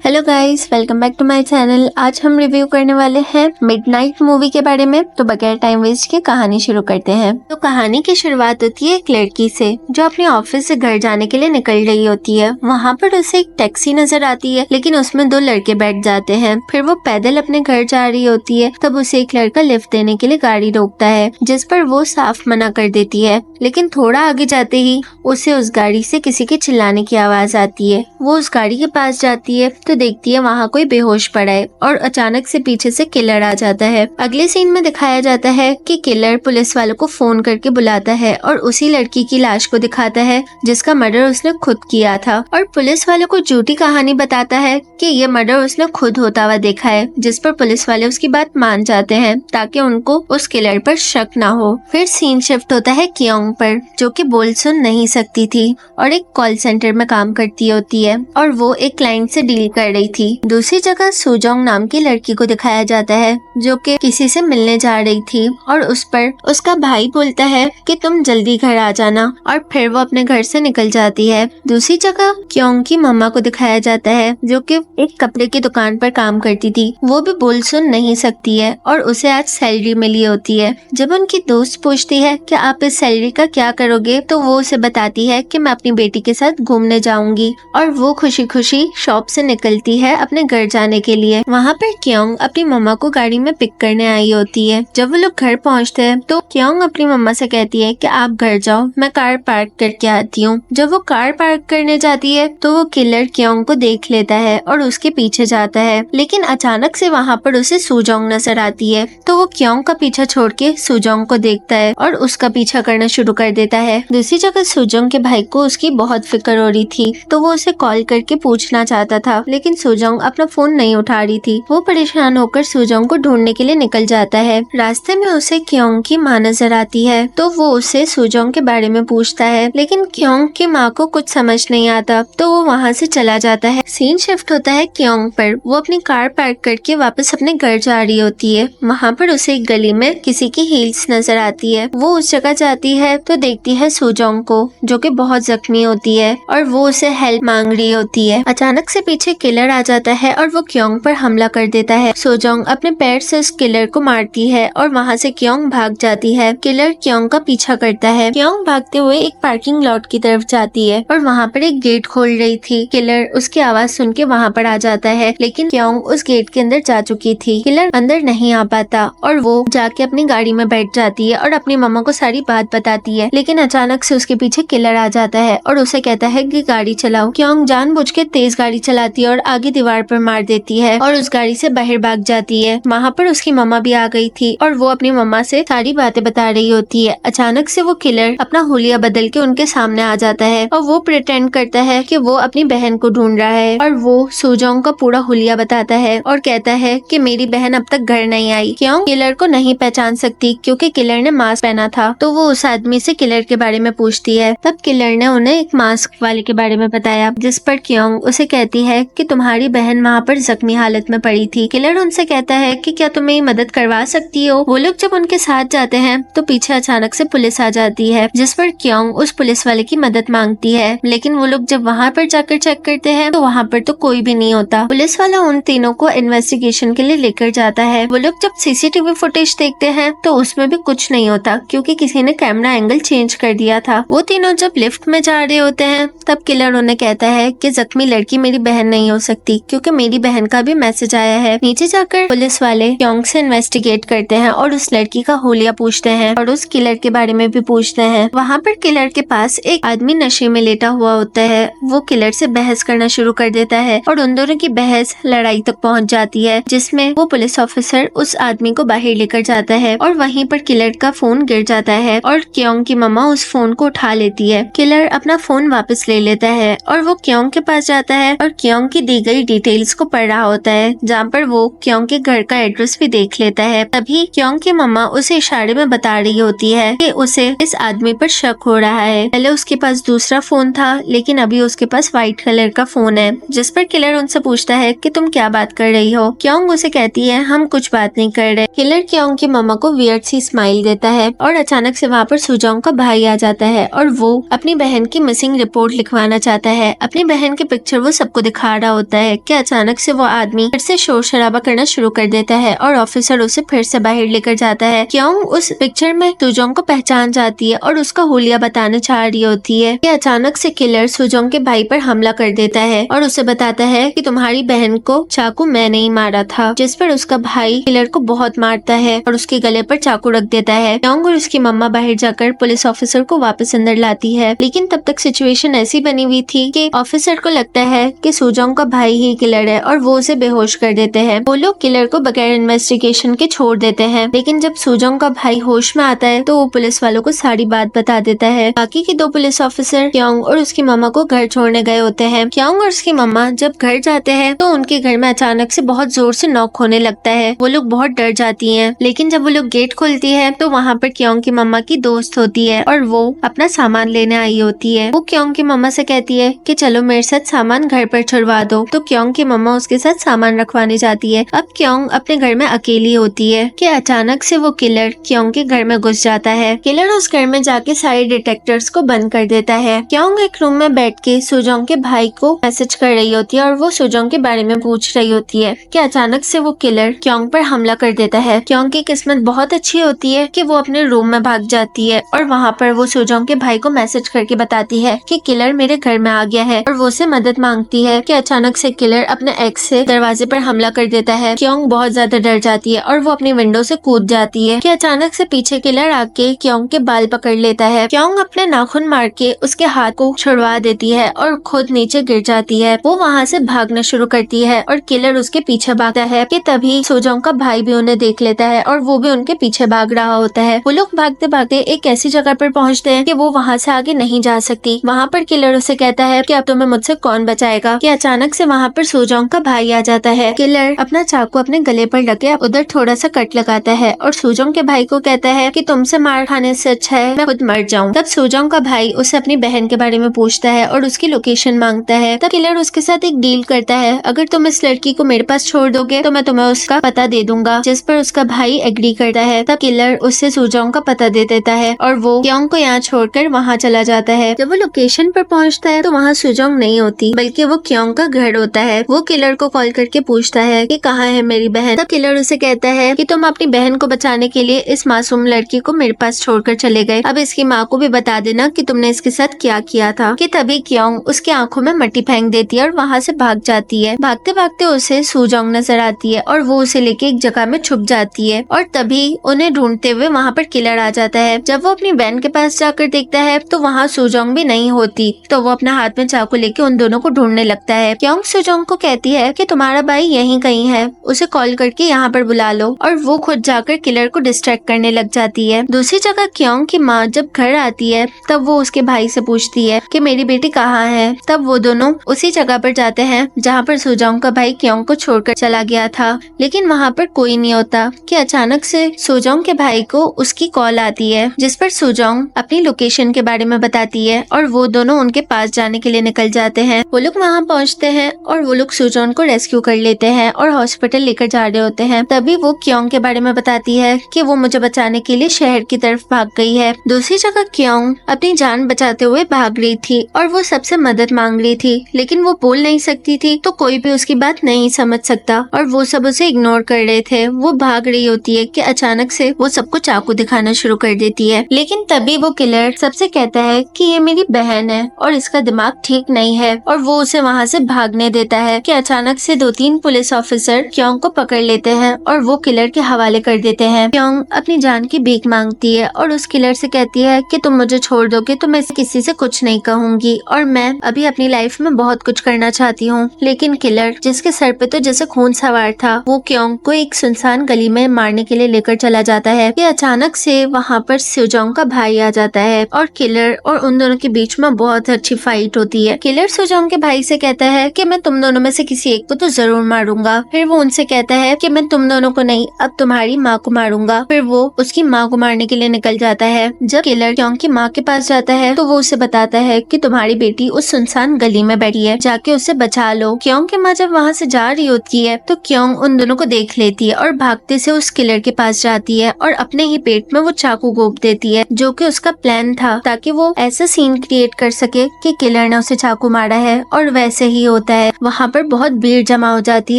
Hello guys, welcome back to my channel. आज हम review करने वाले हैं मिडनाइट मूवी के बारे में। तो बगैर टाइम वेस्ट के कहानी शुरू करते हैं। तो कहानी की शुरुआत होती है एक लड़की से जो अपने ऑफिस से घर जाने के लिए निकल रही होती है। वहाँ पर उसे एक टैक्सी नजर आती है, लेकिन उसमें दो लड़के बैठ जाते हैं। फिर वो पैदल अपने घर जा रही होती है, तब उसे एक लड़का लिफ्ट देने के लिए गाड़ी रोकता है, जिस पर वो साफ मना कर देती है। लेकिन थोड़ा आगे जाते ही उसे उस गाड़ी से किसी के चिल्लाने की आवाज आती है। वो उस गाड़ी के पास जाती है तो देखती है वहाँ कोई बेहोश पड़ा है और अचानक से पीछे से किलर आ जाता है। अगले सीन में दिखाया जाता है कि किलर पुलिस वालों को फोन करके बुलाता है और उसी लड़की की लाश को दिखाता है जिसका मर्डर उसने खुद किया था, और पुलिस वालों को झूठी कहानी बताता है कि ये मर्डर उसने खुद होता हुआ देखा है, जिस पर पुलिस वाले उसकी बात मान जाते हैं ताकि उनको उस किलर पर शक ना हो। फिर सीन शिफ्ट होता है क्योंग पर, जो कि बोल सुन नहीं सकती थी और एक कॉल सेंटर में काम करती होती है और वो एक क्लाइंट से डील कर रही थी। दूसरी जगह सुजोंग नाम की लड़की को दिखाया जाता है जो कि किसी से मिलने जा रही थी और उस पर उसका भाई बोलता है कि तुम जल्दी घर आ जाना, और फिर वो अपने घर से निकल जाती है। दूसरी जगह क्योंग की मम्मा को दिखाया जाता है जो कि एक कपड़े की दुकान पर काम करती थी। वो भी बोल सुन नहीं सकती है और उसे आज सैलरी मिली होती है। जब उनकी दोस्त पूछती है कि आप इस सैलरी का क्या करोगे, तो वो उसे बताती है कि मैं अपनी बेटी के साथ घूमने जाऊंगी, और वो खुशी खुशी शॉप से निकलती है अपने घर जाने के लिए। वहाँ पर क्योंग अपनी मम्मा को गाड़ी में पिक करने आई होती है। जब वो लोग घर पहुँचते हैं तो क्योंग अपनी मम्मा से कहती है कि आप घर जाओ, मैं कार पार्क करके आती हूँ। जब वो कार पार्क करने जाती है तो वो किलर क्योंग को देख लेता है और उसके पीछे जाता है, लेकिन अचानक से वहाँ पर उसे सुजोंग नजर आती है। तो वो क्योंग का पीछा छोड़ के सुजोंग को देखता है और उसका पीछा करना शुरू कर देता है। दूसरी जगह सुजोंग के भाई को उसकी बहुत फिक्र हो रही थी, तो वो उसे कॉल करके पूछना चाहता था, लेकिन सुजोंग अपना फोन नहीं उठा रही थी। वो परेशान होकर सुजोंग को ढूंढने के लिए निकल जाता है। रास्ते में उसे क्योंग की माँ नजर आती है, तो वो उसे सुजोंग के बारे में पूछता है, लेकिन क्योंग की माँ को कुछ समझ नहीं आता, तो वो वहाँ से चला जाता है। सीन शिफ्ट होता है क्योंग पर। वो अपनी कार पार्क करके वापस अपने घर जा रही होती है। वहाँ पर उसे एक गली में किसी की हील्स नजर आती है। वो उस जगह जाती है तो देखती है सुजोंग को, जो कि बहुत जख्मी होती है और वो उसे हेल्प मांग रही होती है। अचानक से पीछे किलर आ जाता है और वो क्योंग पर हमला कर देता है। सुजोंग अपने पैर से उस किलर को मारती है और वहाँ से क्योंग भाग जाती है। किलर क्योंग का पीछा करता है। क्योंग भागते हुए एक पार्किंग लॉट की तरफ जाती है और वहाँ पर एक गेट खोल रही थी। किलर उसकी आवाज सुन के वहाँ पर आ जाता है, लेकिन क्योंग उस गेट के अंदर जा चुकी थी। किलर अंदर नहीं आ पाता और वो जाके अपनी गाड़ी में बैठ जाती है और अपनी मम्मा को सारी बात बताती है, लेकिन अचानक से उसके पीछे किलर आ जाता है और उसे कहता है कि गाड़ी चलाओ। क्योंग जानबूझ के तेज गाड़ी चलाती है और आगे दीवार पर मार देती है और उस गाड़ी से बाहर भाग जाती है। वहाँ पर उसकी मम्मा भी आ गई थी और वो अपनी मम्मा से सारी बातें बता रही होती है। अचानक से वो किलर अपना हुलिया बदल के उनके सामने आ जाता है और वो प्रिटेंड करता है कि वो अपनी बहन को ढूंढ रहा है, और वो सुजोंग का पूरा हुलिया बताता है और कहता है कि मेरी बहन अब तक घर नहीं आई। क्यों किलर को नहीं पहचान सकती क्योंकि किलर ने मास्क पहना था, तो वो उस आदमी से किलर के बारे में पूछती है। तब किलर ने उन्हें एक मास्क वाले के बारे में बताया, जिस पर क्योंग उसे कहती है कि तुम्हारी बहन वहाँ पर जख्मी हालत में पड़ी थी। किलर उनसे कहता है कि क्या तुम मेरी मदद करवा सकती हो। वो लोग जब उनके साथ जाते हैं तो पीछे अचानक से पुलिस आ जाती है, जिस पर क्योंग उस पुलिस वाले की मदद मांगती है, लेकिन वो लोग जब वहाँ पर जाकर चेक करते हैं तो वहाँ पर तो कोई भी नहीं होता। पुलिस वाला उन तीनों को इन्वेस्टिगेशन के लिए लेकर जाता है। वो लोग जब सीसीटीवी फुटेज देखते हैं तो उसमें भी कुछ नहीं होता क्योंकि किसी ने कैमरा एंगल चेंज कर दिया था। वो तीनों जब लिफ्ट में जा रहे होते हैं तब किलर उन्हें कहता है कि जख्मी लड़की मेरी बहन नहीं हो सकती क्योंकि मेरी बहन का भी मैसेज आया है। नीचे जाकर पुलिस वाले क्योंग से इन्वेस्टिगेट करते हैं और उस लड़की का हुलिया पूछते हैं और उस किलर के बारे में भी पूछते हैं। वहाँ पर किलर के पास एक आदमी नशे में लेटा हुआ होता है। वो किलर से बहस करना शुरू कर देता है और उन दोनों की बहस लड़ाई तक पहुँच जाती है, जिसमें वो पुलिस ऑफिसर उस आदमी को बाहर लेकर जाता है और वहीं पर किलर का फोन गिर जाता है और क्योंग की मम्मा उस फोन को उठा लेती है। किलर अपना फोन वापस ले लेता है और वो क्योंग के पास जाता है और क्योंग की दी गई डिटेल्स को पढ़ रहा होता है, जहाँ पर वो क्योंग के घर का एड्रेस भी देख लेता है। तभी क्योंग की मम्मा उसे इशारे में बता रही होती है कि उसे इस आदमी पर शक हो रहा है। पहले उसके पास दूसरा फोन था, लेकिन अभी उसके पास व्हाइट कलर का फोन है, जिस पर किलर उनसे पूछता है कि तुम क्या बात कर रही हो। क्योंग उसे कहती है हम कुछ बात नहीं कर रहे। किलर क्योंग की मम्मा को वियर्ड सी स्माइल देता है और अचानक से वहाँ पर सुजोंग का भाई आ जाता है और वो अपनी बहन की मिसिंग रिपोर्ट लिखवाना चाहता है। अपनी बहन की पिक्चर वो सबको दिखा रहा होता है कि अचानक से वो आदमी फिर से शोर शराबा करना शुरू कर देता है और ऑफिसर उसे फिर से बाहर लेकर जाता है। क्योंग उस पिक्चर में सुजोंग को पहचान जाती है और उसका हुलिया बताने चाह रही होती है कि अचानक से किलर सुजोंग के भाई पर हमला कर देता है और उसे बताता है कि तुम्हारी बहन को चाकू मैंने ही मारा था, जिस पर उसका भाई किलर को बहुत मारता है और उसके गले पर चाकू रख देता है। क्योंग और उसकी मम्मा बाहर जाकर पुलिस ऑफिसर को वापस अंदर लाती है, लेकिन तब तक सिचुएशन ऐसी बनी हुई थी कि ऑफिसर को लगता है कि सुजोंग का भाई ही किलर है और वो उसे बेहोश कर देते हैं। वो लोग किलर को बगैर इन्वेस्टिगेशन के छोड़ देते हैं, लेकिन जब सुजोंग का भाई होश में आता है तो वो पुलिस वालों को सारी बात बता देता है। बाकी के 2 पुलिस ऑफिसर क्योंग और उसकी मम्मा को घर छोड़ने गए होते हैं। क्योंग और उसकी मम्मा जब घर जाते हैं तो उनके घर में अचानक से बहुत जोर से नॉक होने लगता है। वो लोग बहुत डर जाती हैं, लेकिन जब वो लोग गेट खोलती है तो वहाँ पर क्योंग की मम्मा की दोस्त होती है और वो अपना सामान लेने आई होती है। वो क्योंग की मम्मा से कहती है कि चलो मेरे साथ सामान घर पर छुड़वा दो, तो क्योंग की मम्मा उसके साथ सामान रखवाने जाती है। अब क्योंग अपने घर में अकेली होती है कि अचानक से वो किलर क्योंग के घर में घुस जाता है। किलर उस घर में जाके सारे डिटेक्टर्स को बंद कर देता है। क्योंग एक रूम में बैठ के सुजोंग के भाई को मैसेज कर रही होती है और वो सुजोंग के बारे में पूछ रही होती है कि अचानक से वो किलर क्योंग पर हमला कर देता है। क्योंग की किस्मत बहुत अच्छी होती है कि वो अपने रूम में भाग जाती है और वहाँ पर वो सुजोंग के भाई को मैसेज करके बताती है कि किलर मेरे घर में आ गया है और वो उसे मदद मांगती है कि अचानक से किलर अपने एक्स से दरवाजे पर हमला कर देता है। क्योंग बहुत ज्यादा डर जाती है और वो अपनी विंडो से कूद जाती है कि अचानक से पीछे किलर आके क्योंग के बाल पकड़ लेता है। क्योंग अपने नाखून मार के उसके हाथ को छुड़वा देती है और खुद नीचे गिर जाती है। वो वहाँ से भागना शुरू करती है और किलर उसके पीछे भागता है कि तभी सुजोंग का भाई भी उन्हें देख लेता है और वो भी उनके पीछे भाग रहा होता है। वो लोग भागते भागते एक ऐसी जगह पर पहुँचते हैं कि वो वहाँ से आगे नहीं जा सकती। वहाँ पर किलर उसे कहता है कि अब तुम्हें मुझसे कौन बचाएगा। कि अचानक से वहाँ पर सुजोंग का भाई आ जाता है। किलर अपना चाकू अपने गले पर लगे उधर थोड़ा सा कट लगाता है और सुजोंग के भाई को कहता है कि तुमसे मार खाने से अच्छा है मैं खुद मर जाऊं। तब सुजोंग का भाई उसे अपनी बहन के बारे में पूछता है और उसकी लोकेशन मांगता है। तब किलर उसके साथ एक डील करता है, अगर तुम इस लड़की को मेरे पास छोड़ दोगे तो मैं तुम्हें उसका पता दे दूंगा, जिस पर उसका भाई एग्री करता है। तब किलर उससे सुजोंग का पता दे देता है और वो क्योंग को यहाँ छोड़कर वहाँ चला जाता है। जब वो लोकेशन पर पहुँचता है तो वहाँ सुजोंग नहीं होती बल्कि वो क्योंग का घर होता है। वो किलर को कॉल करके पूछता है कि कहाँ है मेरी बहन। तब किलर उसे कहता है कि तुम अपनी बहन को बचाने के लिए इस मासूम लड़की को मेरे पास छोड़कर चले गए, अब इसकी माँ को भी बता देना कि तुमने इसके साथ क्या किया था। कि तभी क्योंग उसकी आंखों में मट्टी फेंक देती है और वहाँ से भाग जाती है। भागते भागते उसे सुजोंग नजर आती है और वो उसे लेके एक जगह में छुप जाती है और तभी उन्हें ढूंढते हुए वहाँ पर किलर आ जाता है। जब वो अपनी बहन के पास जाकर देखता है तो वहाँ सुजोंग भी नहीं होती, तो वो अपना हाथ में चाकू लेके उन दोनों को ढूंढने लगता है। क्योंग सुजोंग को कहती है कि तुम्हारा भाई यहीं कहीं है, उसे कॉल करके यहाँ पर बुला लो, और वो खुद जाकर किलर को डिस्ट्रैक्ट करने लग जाती है। दूसरी जगह क्योंग की माँ जब घर आती है तब वो उसके भाई से पूछती है कि मेरी बेटी कहाँ है। तब वो दोनों उसी जगह पर जाते हैं जहाँ पर सुजोंग का भाई क्योंग को छोड़कर चला गया था, लेकिन वहाँ पर कोई नहीं होता। कि अचानक से सुजोंग के भाई को उसकी कॉल आती है जिस पर सुजोंग अपनी लोकेशन के बारे में बताती है और वो दोनों उनके पास जाने के लिए निकल जाते हैं। वो लोग वहाँ पहुँचते हैं और वो लोग सुजोंग को रेस्क्यू कर लेते हैं और हॉस्पिटल लेकर जा रहे होते हैं। तभी वो क्योंग के बारे में बताती है कि वो मुझे बचाने के लिए शहर की तरफ भाग गई है। दूसरी जगह क्योंग अपनी जान बचाते हुए भाग रही थी और वो सबसे मदद मांग रही थी, लेकिन वो बोल नहीं सकती थी तो कोई भी उसकी बात नहीं समझ सकता और वो सब उसे इग्नोर कर रहे थे। वो भाग रही होती है कि अचानक से वो सबको चाकू दिखाना शुरू कर देती है, लेकिन तभी वो किलर सबसे कहता है कि ये मेरी बहन है और इसका दिमाग ठीक नहीं है और वो उसे वहाँ से भागने देता है। कि अचानक से 2-3 पुलिस ऑफिसर क्योंग को पकड़ लेते हैं और वो किलर के हवाले कर देते हैं। क्योंग अपनी जान की भीख मांगती है और उस किलर से कहती है कि तुम मुझे छोड़ दोगे तो मैं किसी से कुछ नहीं कहूंगी और मैं अभी अपनी लाइफ में बहुत कुछ करना चाहती हूँ। लेकिन किलर जिसके सर पे तो जैसे खून सवार था वो क्योंग को एक सुनसान गली में मारने के लिए लेकर चला जाता है। कि अचानक से वहाँ पर सुजोंग का भाई आ जाता है और किलर और उन दोनों के बीच में बहुत अच्छी फाइट होती है। किलर सुजोंग के भाई से कहता है कि मैं तुम दोनों में से किसी एक को तो जरूर मारूंगा। फिर वो उनसे कहता है कि मैं तुम दोनों को नहीं अब तुम्हारी माँ को मारूंगा। फिर वो उसकी माँ को मारने के लिए निकल जाता है। जब किलर क्योंग की माँ के पास जाता है तो वो उसे बताता है कि तुम्हारी बेटी उस सुनसान गली में बैठी है, जाके उसे बचा लो। क्योंग की माँ जब वहाँ से जा रही होती है तो क्योंग उन दोनों को देख लेती है और भागते से उस किलर के पास जाती है और अपने ही पेट में वो चाकू घोंप देती है, जो कि उसका प्लान था ताकि वो ऐसा सीन क्रिएट कर सके कि किलर ने उसे चाकू मारा है। और वैसे ही होता होता है वहाँ पर बहुत भीड़ जमा हो जाती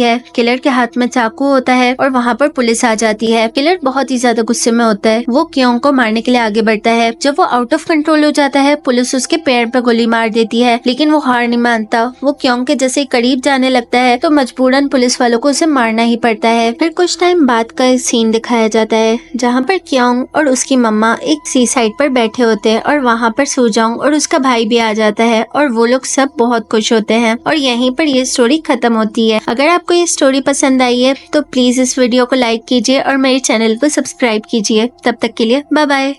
है। किलर के हाथ में चाकू होता है और वहाँ पर पुलिस आ जाती है। किलर बहुत ही ज्यादा गुस्से में होता है। वो क्योंग को मारने के लिए आगे बढ़ता है। जब वो आउट ऑफ कंट्रोल हो जाता है पुलिस उसके पैर पे गोली मार देती है, लेकिन वो हार नहीं मानता। वो क्योंग के जैसे करीब जाने लगता है तो मजबूरन पुलिस वालों को उसे मारना ही पड़ता है। फिर कुछ टाइम बाद का एक सीन दिखाया जाता है जहाँ पर क्योंग और उसकी मम्मा एक सी साइड पर बैठे होते हैं और वहाँ पर सूजोंग और उसका भाई भी आ जाता है और वो लोग सब बहुत खुश होते हैं और यहीं पर ये स्टोरी खत्म होती है। अगर आपको ये स्टोरी पसंद आई है तो प्लीज इस वीडियो को लाइक कीजिए और मेरे चैनल को सब्सक्राइब कीजिए। तब तक के लिए बाय बाय।